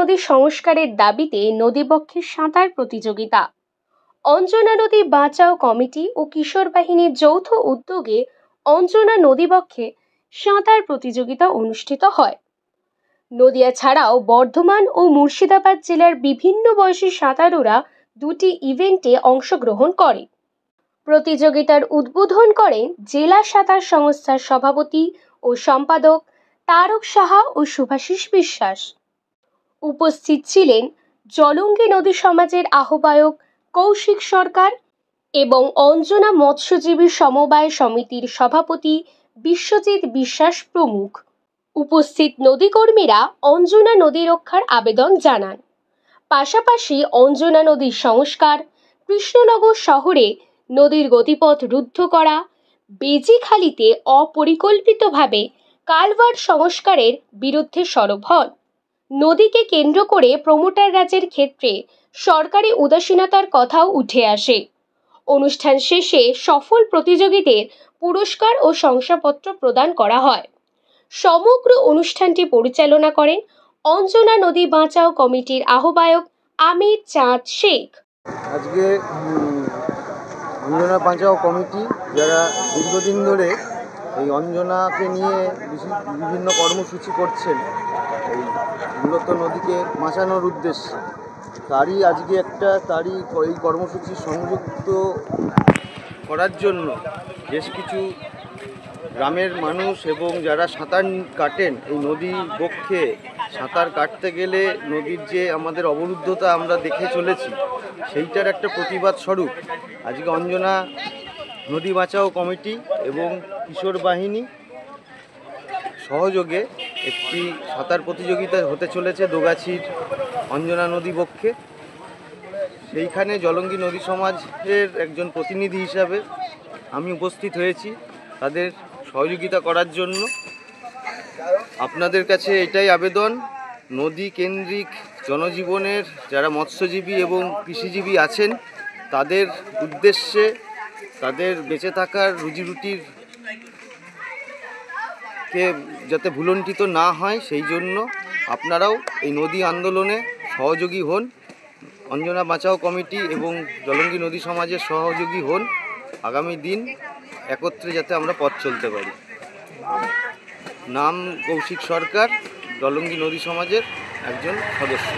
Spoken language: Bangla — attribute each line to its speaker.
Speaker 1: নদী সংস্কারের দাবিতে নদীবক্ষে সাঁতার প্রতিযোগিতা। অঞ্জনা নদী বাঁচাও কমিটি ও কিশোর বাহিনীর যৌথ উদ্যোগে অঞ্জনা নদীবক্ষে সাঁতার প্রতিযোগিতা অনুষ্ঠিত হয়। নদিয়া ছাড়াও বর্ধমান ও মুর্শিদাবাদ জেলার বিভিন্ন বয়সী সাঁতারুরা দুটি ইভেন্টে অংশগ্রহণ করে। প্রতিযোগিতার উদ্বোধন করেন জেলা সাঁতার সংস্থার সভাপতি ও সম্পাদক তারক সাহা ও শুভাশিস বিশ্বাস। উপস্থিত ছিলেন জলঙ্গি নদী সমাজের আহ্বায়ক কৌশিক সরকার এবং অঞ্জনা মৎস্যজীবী সমবায় সমিতির সভাপতি বিশ্বজিৎ বিশ্বাস প্রমুখ। উপস্থিত নদীকর্মীরা অঞ্জনা নদী রক্ষার আবেদন জানান। পাশাপাশি অঞ্জনা নদীর সংস্কার, কৃষ্ণনগর শহরে নদীর গতিপথ রুদ্ধ করা, বেজিখালিতে অপরিকল্পিতভাবে কালভার্ট সংস্কারের বিরুদ্ধে সরব হন। নদীকে কেন্দ্র করে প্রমোটার রাজের ক্ষেত্রে সরকারি উদাসীনতার কথাও উঠে আসে। অনুষ্ঠান শেষে সফল প্রতিযোগীদের পুরস্কার ও শংসাপত্র প্রদান করা হয়। সমগ্র অনুষ্ঠানটি পরিচালনা করেন অঞ্জনা নদী বাঁচাও কমিটির আহ্বায়ক আমির চাঁদ শেখ।
Speaker 2: আজকে অঞ্জনা বাঁচাও কমিটি যারা দীর্ঘদিন ধরে এই অঞ্জনাকে নিয়ে বিভিন্ন কর্মসূচি করছেন, এই মূলত নদীকে বাঁচানোর উদ্দেশ্যে, তারই আজকে এই কর্মসূচি সংযুক্ত করার জন্য বেশ কিছু গ্রামের মানুষ এবং যারা সাঁতার কাটেন, এই নদীর বক্ষে সাঁতার কাটতে গেলে নদীর যে আমাদের অবরুদ্ধতা আমরা দেখে চলেছি, সেইটার একটা প্রতিবাদ স্বরূপ আজকে অঞ্জনা নদী বাঁচাও কমিটি এবং কিশোর বাহিনী সহযোগে একটি সাঁতার প্রতিযোগিতা হতে চলেছে দোগাছির অঞ্জনা নদী বক্ষে। সেইখানে জলঙ্গি নদী সমাজের একজন প্রতিনিধি হিসাবে আমি উপস্থিত হয়েছি তাদের সহযোগিতা করার জন্য। আপনাদের কাছে এটাই আবেদন, নদী কেন্দ্রিক জনজীবনের যারা মৎস্যজীবী এবং কৃষিজীবী আছেন তাদের উদ্দেশ্যে, তাদের বেঁচে থাকার রুজিরুটির কে যাতে ভুলণ্ঠিত না হয় সেই জন্য আপনারাও এই নদী আন্দোলনে সহযোগী হন। অঞ্জনা বাঁচাও কমিটি এবং জলঙ্গি নদী সমাজের সহযোগী হন। আগামী দিন একত্রে যাতে আমরা পথ চলতে পারি। নাম কৌশিক সরকার, জলঙ্গি নদী সমাজের একজন সদস্য।